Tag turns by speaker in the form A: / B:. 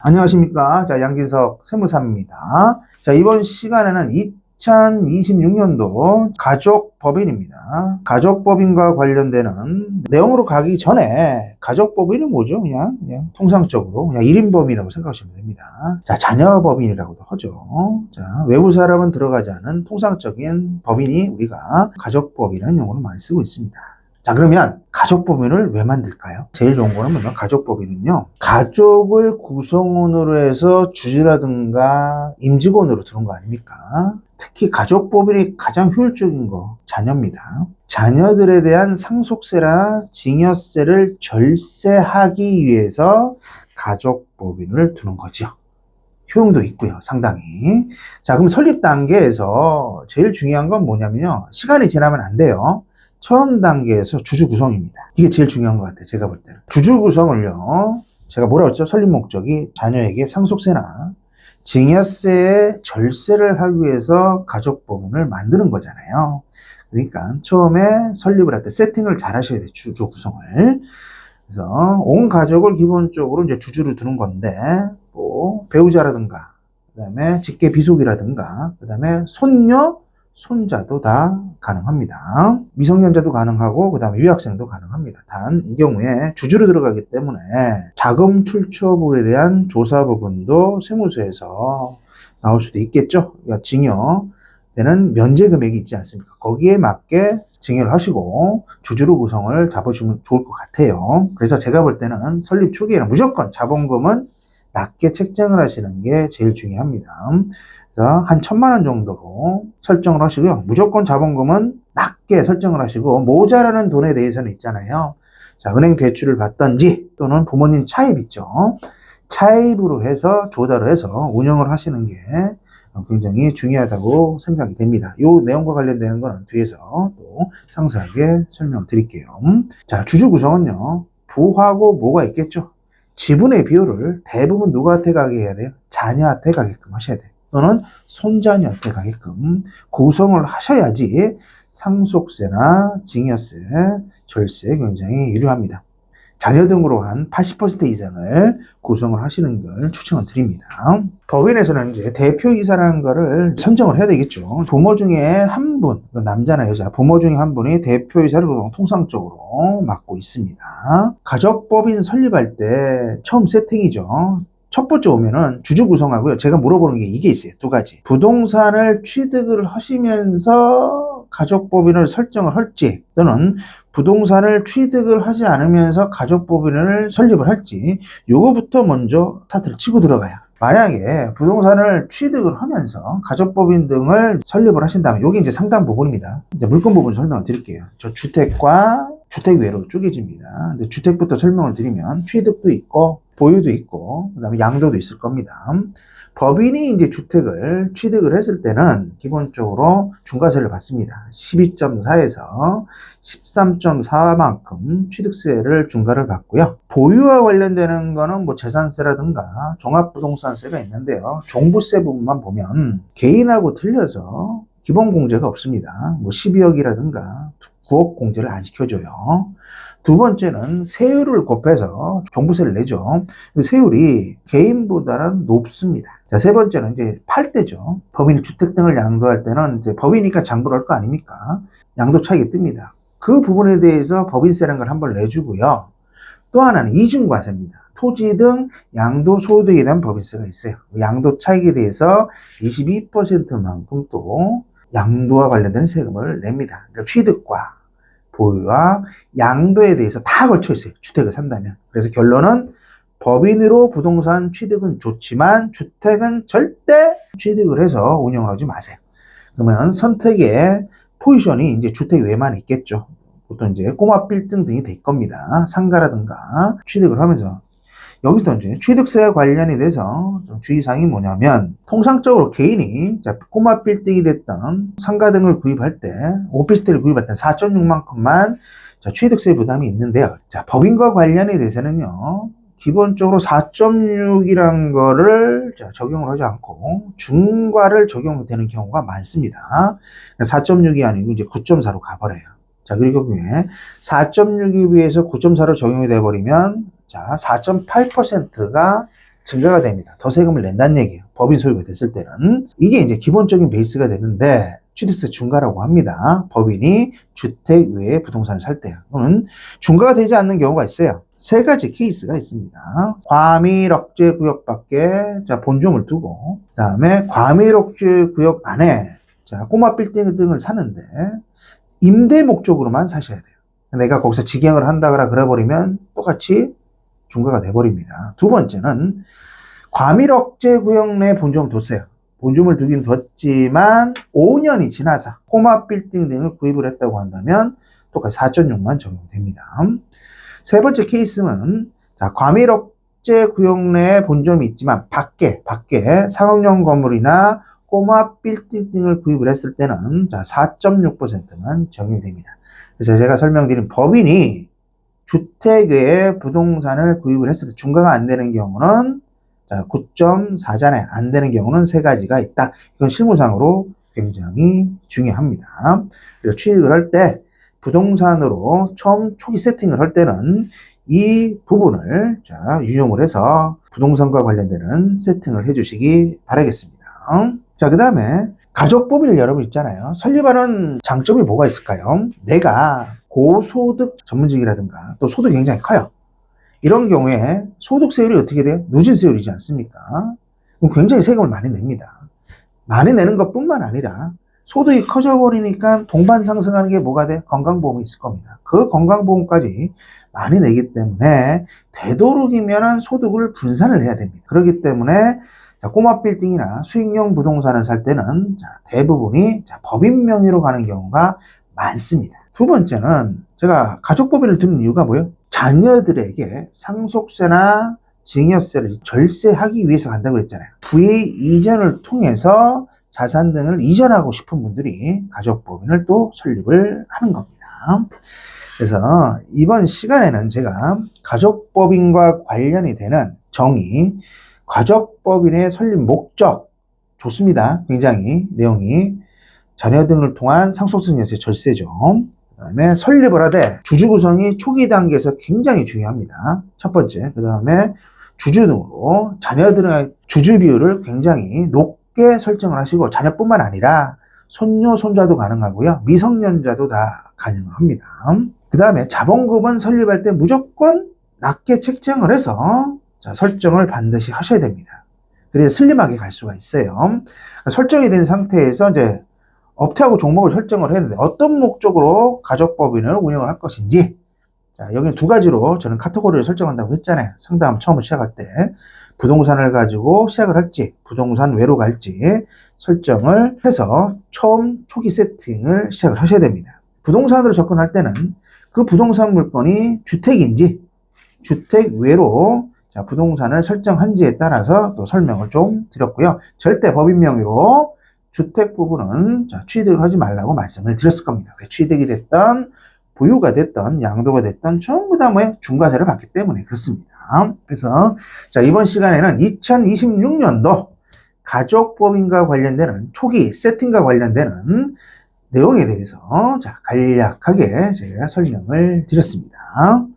A: 안녕하십니까. 자, 양진석 세무사입니다. 자, 이번 시간에는 2026년도 가족법인입니다. 가족법인과 관련되는 내용으로 가기 전에 가족법인이 뭐죠? 그냥 통상적으로 그냥 1인법인이라고 생각하시면 됩니다. 자, 자녀법인이라고도 하죠. 자, 외부 사람은 들어가지 않은 통상적인 법인이 우리가 가족법이라는 용어를 많이 쓰고 있습니다. 자, 그러면 가족법인을 왜 만들까요? 제일 좋은 거는 뭐냐? 가족법인은요, 가족을 구성원으로 해서 주주라든가 임직원으로 두는 거 아닙니까? 특히 가족법인이 가장 효율적인 거 자녀입니다. 자녀들에 대한 상속세나 증여세를 절세하기 위해서 가족법인을 두는 거죠. 효용도 있고요, 상당히. 자, 그럼 설립 단계에서 제일 중요한 건 뭐냐면요, 시간이 지나면 안 돼요. 처음 단계에서 주주 구성입니다. 이게 제일 중요한 것 같아요, 제가 볼 때는. 주주 구성을요, 제가 뭐라고 했죠? 설립 목적이 자녀에게 상속세나 증여세의 절세를 하기 위해서 가족법인을 만드는 거잖아요. 그러니까 처음에 설립을 할 때 세팅을 잘 하셔야 돼요, 주주 구성을. 그래서 온 가족을 기본적으로 이제 주주로 두는 건데, 뭐 배우자라든가, 그 다음에 직계 비속이라든가, 그 다음에 손녀, 손자도 다 가능합니다. 미성년자도 가능하고 그 다음에 유학생도 가능합니다. 단 이 경우에 주주로 들어가기 때문에 자금 출처물에 대한 조사 부분도 세무서에서 나올 수도 있겠죠. 그러니까 증여되는 면제 금액이 있지 않습니까? 거기에 맞게 증여를 하시고 주주로 구성을 잡으시면 좋을 것 같아요. 그래서 제가 볼 때는 설립 초기에는 무조건 자본금은 낮게 책정을 하시는 게 제일 중요합니다. 그래서 한 1,000만 원 정도로 설정을 하시고요. 무조건 자본금은 낮게 설정을 하시고, 모자라는 돈에 대해서는 있잖아요. 자, 은행 대출을 받던지 또는 부모님 차입 있죠. 차입으로 해서 조달을 해서 운영을 하시는 게 굉장히 중요하다고 생각이 됩니다. 이 내용과 관련되는 거는 뒤에서 또 상세하게 설명을 드릴게요. 자, 주주 구성은요, 부하고 뭐가 있겠죠. 지분의 비율을 대부분 누구한테 가게 해야 돼요? 자녀한테 가게끔 하셔야 돼요. 또는 손자녀한테 가게끔 구성을 하셔야지 상속세나 증여세, 절세 굉장히 유리합니다. 자녀 등으로 한 80% 이상을 구성을 하시는 걸 추천을 드립니다. 법인에서는 이제 대표이사라는 거를 선정을 해야 되겠죠. 부모 중에 한 분, 남자나 여자, 부모 중에 한 분이 대표이사를 통상적으로 맡고 있습니다. 가족법인 설립할 때 처음 세팅이죠. 첫 번째 오면은 주주 구성하고요. 제가 물어보는 게 이게 있어요. 두 가지. 부동산을 취득을 하시면서 가족법인을 설정을 할지, 또는 부동산을 취득을 하지 않으면서 가족법인을 설립을 할지, 요거부터 먼저 스타트를 치고 들어가요. 만약에 부동산을 취득을 하면서 가족법인 등을 설립을 하신다면, 요게 이제 상당 부분입니다. 이제 물건 부분 설명을 드릴게요. 저 주택과 주택 외로 쪼개집니다. 근데 주택부터 설명을 드리면 취득도 있고 보유도 있고 그 다음에 양도도 있을 겁니다. 법인이 이제 주택을 취득을 했을 때는 기본적으로 중과세를 받습니다. 12.4에서 13.4만큼 취득세를 중과를 받고요. 보유와 관련되는 거는 뭐 재산세라든가 종합부동산세가 있는데요. 종부세 부분만 보면 개인하고 틀려서 기본공제가 없습니다. 뭐 12억이라든가 9억 공제를 안 시켜줘요. 두 번째는 세율을 곱해서 종부세를 내죠. 세율이 개인보다는 높습니다. 자, 세 번째는 이제 팔 때죠. 법인 주택 등을 양도할 때는 이제 법이니까 장부를 할 거 아닙니까? 양도 차익이 뜹니다. 그 부분에 대해서 법인세라는 걸 한번 내주고요. 또 하나는 이중과세입니다. 토지 등 양도 소득에 대한 법인세가 있어요. 양도 차익에 대해서 22%만큼 또 양도와 관련된 세금을 냅니다. 그러니까 취득과 보유와 양도에 대해서 다 걸쳐 있어요. 주택을 산다면. 그래서 결론은 법인으로 부동산 취득은 좋지만 주택은 절대 취득을 해서 운영을 하지 마세요. 그러면 선택의 포지션이 이제 주택 외만 있겠죠. 보통 이제 꼬마 빌딩 등이 될 겁니다. 상가라든가 취득을 하면서. 여기서 이제 취득세와 관련이 돼서 좀 주의사항이 뭐냐면, 통상적으로 개인이 꼬마 빌딩이 됐던 상가 등을 구입할 때, 오피스텔을 구입할 때 4.6만큼만 취득세 부담이 있는데요. 자, 법인과 관련이 돼서는요, 기본적으로 4.6이란 거를 적용을 하지 않고 중과를 적용되는 경우가 많습니다. 4.6이 아니고 이제 9.4로 가버려요. 자, 그리고 4.6에 비해서 9.4로 적용이 돼버리면, 자, 4.8%가 증가가 됩니다. 더 세금을 낸다는 얘기예요. 법인 소유가 됐을 때는. 이게 이제 기본적인 베이스가 되는데 취득세 중과라고 합니다. 법인이 주택 외에 부동산을 살 때요. 그러면 중과가 되지 않는 경우가 있어요. 세 가지 케이스가 있습니다. 과밀억제 구역 밖에 본점을 두고, 그 다음에 과밀억제 구역 안에 꼬마 빌딩 등을 사는데 임대 목적으로만 사셔야 돼요. 내가 거기서 직영을 한다거나 그래버리면 똑같이 중과가 돼버립니다. 두 번째는 과밀억제 구역 내 본점을 뒀어요. 본점을 두긴 뒀지만 5년이 지나서 꼬마 빌딩 등을 구입을 했다고 한다면 똑같이 4.6만 적용됩니다. 세 번째 케이스는 과밀억제 구역 내에 본점이 있지만 밖에 상업용 건물이나 꼬마 빌딩 등을 구입을 했을 때는 4.6%만 적용이 됩니다. 그래서 제가 설명드린 법인이 주택 외에 부동산을 구입을 했을 때 중과가 안 되는 경우는 9.4잔에 안 되는 경우는 세 가지가 있다. 이건 실무상으로 굉장히 중요합니다. 그래서 취득을 할 때 부동산으로 처음 초기 세팅을 할 때는 이 부분을 유용을 해서 부동산과 관련되는 세팅을 해주시기 바라겠습니다. 자, 그 다음에 가족법인을 여러분 있잖아요. 설립하는 장점이 뭐가 있을까요? 내가 고소득 전문직이라든가 또 소득이 굉장히 커요. 이런 경우에 소득세율이 어떻게 돼요? 누진세율이지 않습니까? 그럼 굉장히 세금을 많이 냅니다. 많이 내는 것뿐만 아니라 소득이 커져버리니까 동반 상승하는 게 뭐가 돼? 건강보험이 있을 겁니다. 그 건강보험까지 많이 내기 때문에 되도록이면 소득을 분산을 해야 됩니다. 그렇기 때문에 꼬마 빌딩이나 수익용 부동산을 살 때는 대부분이 법인 명의로 가는 경우가 많습니다. 두 번째는 제가 가족법인을 드는 이유가 뭐예요? 자녀들에게 상속세나 증여세를 절세하기 위해서 간다고 그랬잖아요. 부의 이전을 통해서 자산 등을 이전하고 싶은 분들이 가족법인을 또 설립을 하는 겁니다. 그래서 이번 시간에는 제가 가족법인과 관련이 되는 정의, 가족법인의 설립 목적, 좋습니다. 굉장히 내용이 자녀 등을 통한 상속증여세 절세죠. 그 다음에 설립을 하되 주주 구성이 초기 단계에서 굉장히 중요합니다. 첫 번째. 그 다음에 주주 등으로 자녀들의 주주 비율을 굉장히 높게 설정을 하시고 자녀뿐만 아니라 손녀, 손자도 가능하고요. 미성년자도 다 가능합니다. 그 다음에 자본금은 설립할 때 무조건 낮게 책정을 해서 설정을 반드시 하셔야 됩니다. 그래야 슬림하게 갈 수가 있어요. 설정이 된 상태에서 이제 업태하고 종목을 설정을 했는데 어떤 목적으로 가족법인을 운영을 할 것인지, 여기 두 가지로 저는 카테고리를 설정한다고 했잖아요. 상담 처음 시작할 때 부동산을 가지고 시작을 할지 부동산 외로 갈지 설정을 해서 처음 초기 세팅을 시작을 하셔야 됩니다. 부동산으로 접근할 때는 그 부동산 물건이 주택인지 주택 외로 부동산을 설정한지에 따라서 또 설명을 좀 드렸고요. 절대 법인 명의로 주택 부분은 취득을 하지 말라고 말씀을 드렸을 겁니다. 왜 취득이 됐던 보유가 됐던 양도가 됐던 전부 다 중과세를 받기 때문에 그렇습니다. 그래서 이번 시간에는 2026년도 가족법인과 관련되는 초기 세팅과 관련되는 내용에 대해서 간략하게 제가 설명을 드렸습니다.